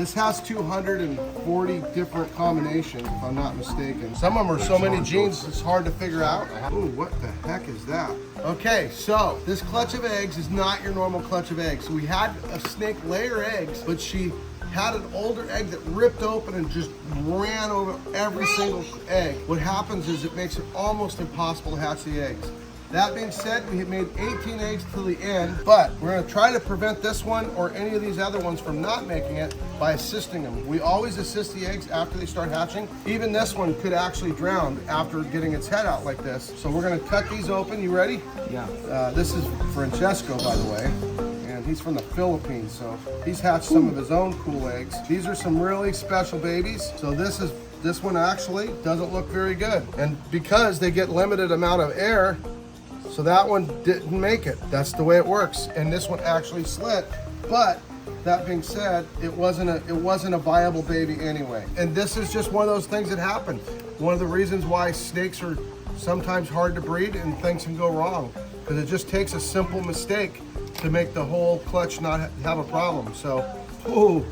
This has 240 different combinations, if I'm not mistaken. Some of them are so many genes, it's hard to figure out. Ooh, what the heck is that? Okay, so this clutch of eggs is not your normal clutch of eggs. So we had a snake lay her eggs, but she had an older egg that ripped open and just ran over every single egg. What happens is it makes it almost impossible to hatch the eggs. That being said, we had made 18 eggs till the end, but we're gonna try to prevent this one or any of these other ones from not making it by assisting them. We always assist the eggs after they start hatching. Even this one could actually drown after getting its head out like this. So we're gonna cut these open. You ready? Yeah. This is Francesco, by the way. And he's from the Philippines, so he's hatched some of his own cool eggs. These are some really special babies. So this one actually doesn't look very good. And because they get limited amount of air, so that one didn't make it. That's the way it works. And this one actually slit, but that being said, it wasn't a viable baby anyway. And this is just one of those things that happen. One of the reasons why snakes are sometimes hard to breed and things can go wrong, because it just takes a simple mistake to make the whole clutch not have a problem. So, ooh,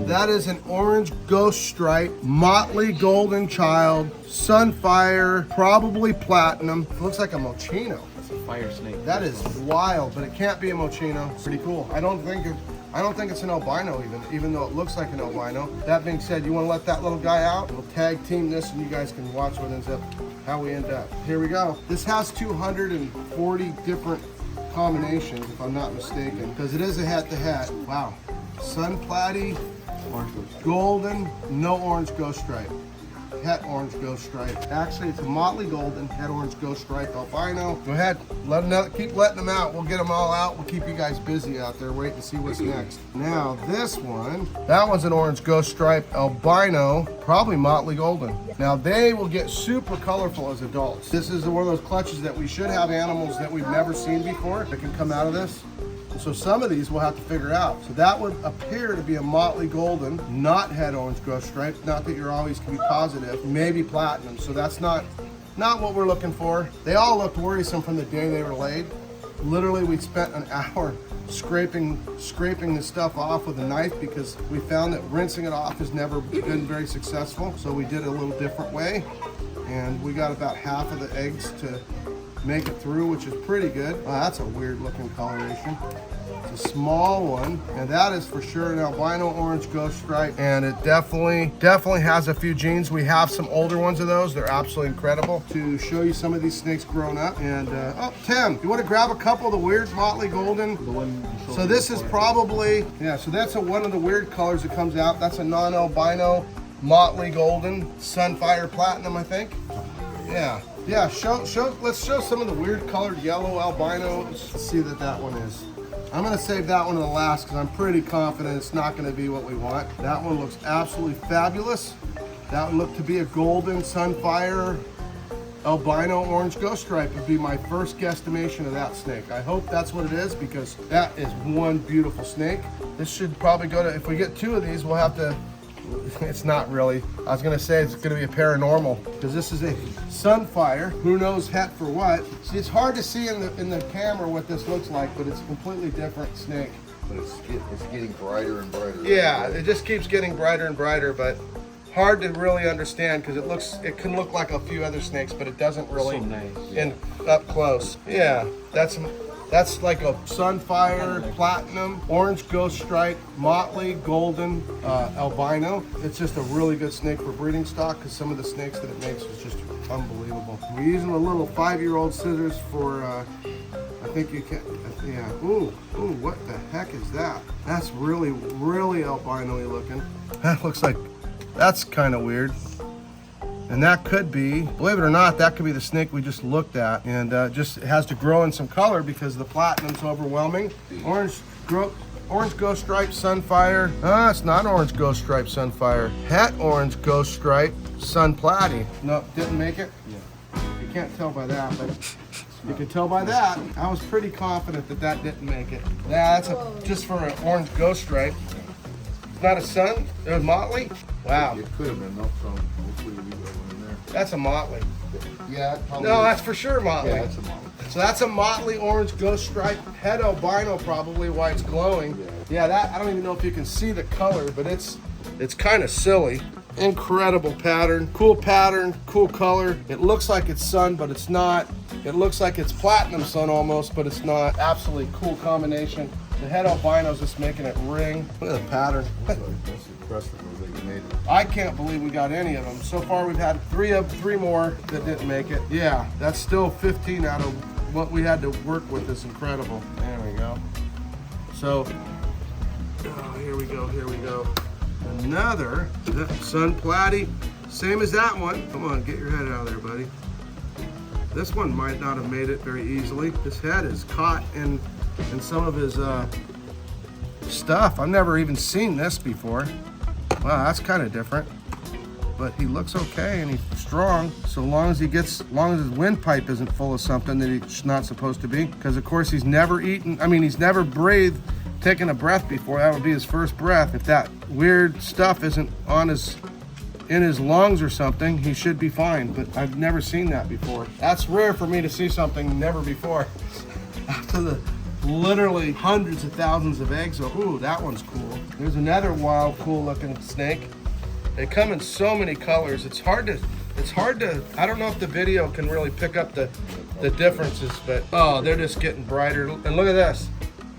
that is an orange ghost stripe, motley golden child, sunfire, probably platinum. It looks like a mochino. It's a fire snake. That is wild, but it can't be a mochino. It's pretty cool. I don't think it's an albino even though it looks like an albino. That being said, you want to let that little guy out? We'll tag team this and you guys can watch what ends up, how we end up. Here we go. This has 240 different combinations, if I'm not mistaken, because it is a hat-to-hat. Wow. Sun platy, golden, no orange ghost stripe. Het orange ghost stripe. Actually, it's a motley golden, het orange ghost stripe albino. Go ahead, keep letting them out. We'll get them all out. We'll keep you guys busy out there waiting to see what's next. Now, this one, that one's an orange ghost stripe albino, probably motley golden. Now, they will get super colorful as adults. This is one of those clutches that we should have animals that we've never seen before that can come out of this. So some of these we'll have to figure out. So that would appear to be a motley golden, not het orange ghost stripe. Not that you're always can be positive, maybe platinum. So that's not what we're looking for. They all looked worrisome from the day they were laid. Literally, we spent an hour scraping the stuff off with a knife because we found that rinsing it off has never been very successful. So we did it a little different way, and we got about half of the eggs to make it through, which is pretty good. Wow, that's a weird looking coloration. It's a small one, and that is for sure an albino orange ghost stripe, and it definitely has a few genes. We have some older ones of those. They're absolutely incredible. To show you some of these snakes grown up. And oh, Tim, you want to grab a couple of the weird motley golden? The one. So this is probably, yeah, so that's one of the weird colors that comes out. That's a non-albino motley golden, sunfire platinum, I think. Yeah. Yeah, let's show some of the weird colored yellow albinos. Let's see that one is. I'm gonna save that one to the last because I'm pretty confident it's not gonna be what we want. That one looks absolutely fabulous. That would look to be a golden sunfire albino orange ghost stripe would be my first guesstimation of that snake. I hope that's what it is because that is one beautiful snake. This should probably go to, if we get two of these, we'll have to, it's not really. I was gonna say it's gonna be a paranormal because this is a sunfire. Who knows het for what? See, it's hard to see in the camera what this looks like, but it's a completely different snake. But it's getting brighter and brighter. Yeah, it just keeps getting brighter and brighter, but hard to really understand because it can look like a few other snakes, but it doesn't really So nice. in up close. Yeah, that's like a sunfire, platinum, orange ghost stripe, motley, golden, albino. It's just a really good snake for breeding stock because some of the snakes that it makes is just unbelievable. We're using a little 5-year-old scissors for, I think you can, yeah. Ooh, what the heck is that? That's really, really albino-y looking. That looks like, that's kind of weird. And that could be, believe it or not, that could be the snake we just looked at. And just it has to grow in some color because the platinum's overwhelming. Orange ghost stripe sunfire. It's not orange ghost stripe sunfire. Het orange ghost stripe sun platy. No, didn't make it? Yeah. You can't tell by that, but you can tell by that. I was pretty confident that didn't make it. Yeah, that's just for an orange ghost stripe. Not a sun? It was motley? Wow. It could have been enough, so hopefully we got one in there. That's a motley. Yeah, No, that's for sure motley. Yeah, that's a motley. So that's a motley orange ghost stripe, het albino probably why it's glowing. Yeah, that I don't even know if you can see the color, but it's It's kind of silly. Incredible pattern, cool color. It looks like it's sun, but it's not. It looks like it's platinum sun almost, but it's not. Absolutely cool combination. The head albino's just making it ring. Look at the pattern. That's impressive that you made it. I can't believe we got any of them. So far we've had three more that didn't make it. Yeah, that's still 15 out of what we had to work with. Is incredible. There we go. So, here we go. Another sun platy, same as that one. Come on, get your head out of there, buddy. This one might not have made it very easily. His head is caught in some of his stuff. I've never even seen this before. Wow, that's kind of different. But he looks okay and he's strong. So long as his windpipe isn't full of something that he's not supposed to be. Because of course he's never eaten. I mean, he's never breathed, taken a breath before. That would be his first breath. If that weird stuff isn't in his lungs or something, he should be fine. But I've never seen that before. That's rare for me to see something never before. After the literally hundreds of thousands of eggs. So, ooh, that one's cool. There's another wild, cool looking snake. They come in so many colors. It's hard to, I don't know if the video can really pick up the differences, but oh, they're just getting brighter. And look at this.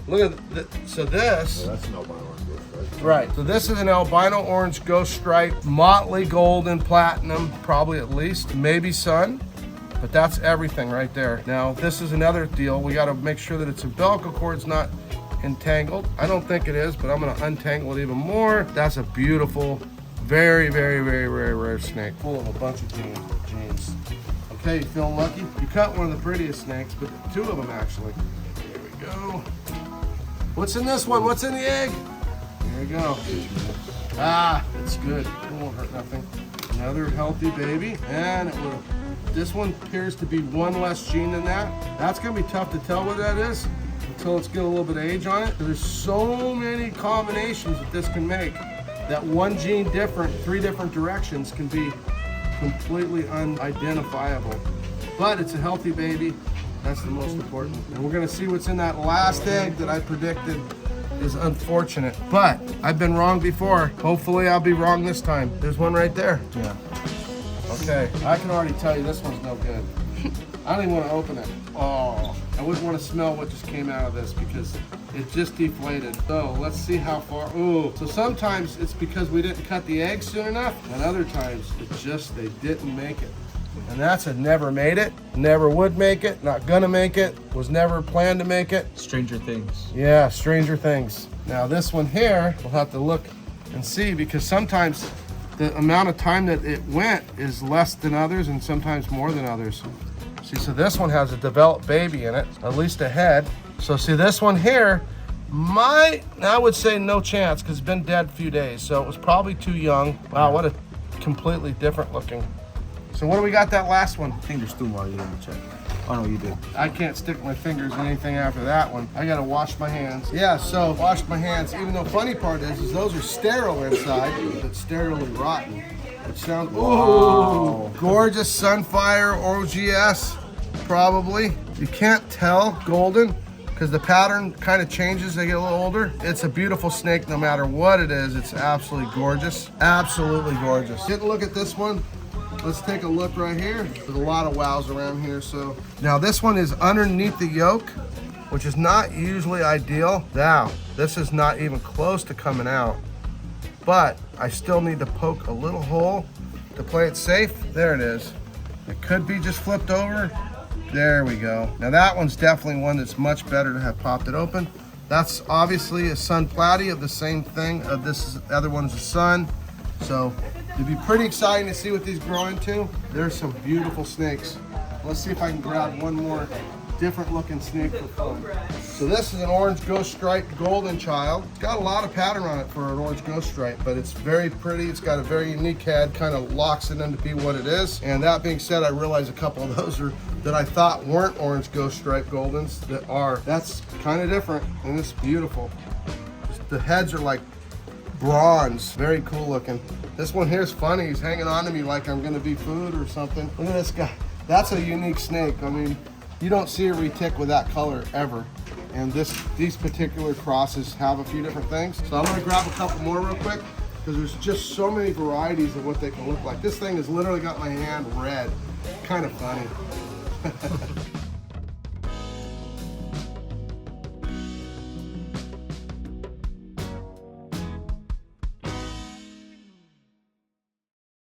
Look at so this. Well, that's an albino orange ghost stripe. Right. So this is an albino orange ghost stripe, motley golden platinum, probably at least, maybe sun. But that's everything right there. Now, this is another deal. We got to make sure that its umbilical cord's not entangled. I don't think it is, but I'm going to untangle it even more. That's a beautiful, very, very, very, very rare snake. Full of a bunch of genes. Okay, you feeling lucky? You caught one of the prettiest snakes, but two of them actually. Here we go. What's in this one? What's in the egg? There you go. Ah, it's good. It won't hurt nothing. Another healthy baby, and it will. This one appears to be one less gene than that. That's gonna be tough to tell what that is until it's got a little bit of age on it. There's so many combinations that this can make that one gene different, 3 different directions can be completely unidentifiable. But it's a healthy baby. That's the most important. And we're gonna see what's in that last egg that I predicted is unfortunate. But I've been wrong before. Hopefully I'll be wrong this time. There's one right there. Yeah. Okay, I can already tell you this one's no good. I don't even want to open it. Oh, I wouldn't want to smell what just came out of this because it just deflated. So let's see how far. Ooh, so sometimes it's because we didn't cut the egg soon enough, and other times it's just they didn't make it. And that's a never made it, never would make it, not gonna make it, was never planned to make it. Stranger things. Yeah, stranger things. Now this one here, we'll have to look and see because sometimes the amount of time that it went is less than others and sometimes more than others. See, so this one has a developed baby in it, at least a head. So see this one here, I would say no chance because it's been dead a few days. So it was probably too young. Wow, what a completely different looking. So what do we got that last one? I think there's 2 more. You didn't check. Oh no, you did. I can't stick my fingers in anything after that one. I gotta wash my hands. Yeah, so wash my hands. Even though funny part is those are sterile inside, but sterilely rotten. It sounds, ooh, gorgeous Sunfire OGS, probably. You can't tell golden because the pattern kind of changes as they get a little older. It's a beautiful snake no matter what it is. It's absolutely gorgeous. Absolutely gorgeous. Get a look at this one. Let's take a look right here. There's a lot of wows around here. So now this one is underneath the yolk, which is not usually ideal. Now, this is not even close to coming out, but I still need to poke a little hole to play it safe. There it is. It could be just flipped over. There we go. Now that one's definitely one that's much better to have popped it open. That's obviously a sun platy of the same thing. This other one's a sun. So it'd be pretty exciting to see what these grow into. There's some beautiful snakes. Let's see if I can grab one more different looking snake for fun. So this is an orange ghost stripe golden child. It's got a lot of pattern on it for an orange ghost stripe, but it's very pretty. It's got a very unique head, kind of locks it into be what it is. And that being said, I realize a couple of those are that I thought weren't orange ghost stripe goldens that are. That's kind of different and it's beautiful. The heads are like bronze, very cool looking. This one here is funny. He's hanging on to me like I'm gonna be food or something. Look at this guy. That's a unique snake. I mean, you don't see a retic with that color ever. And these particular crosses have a few different things. So I'm gonna grab a couple more real quick. because there's just so many varieties of what they can look like. This thing has literally got my hand red. Kind of funny.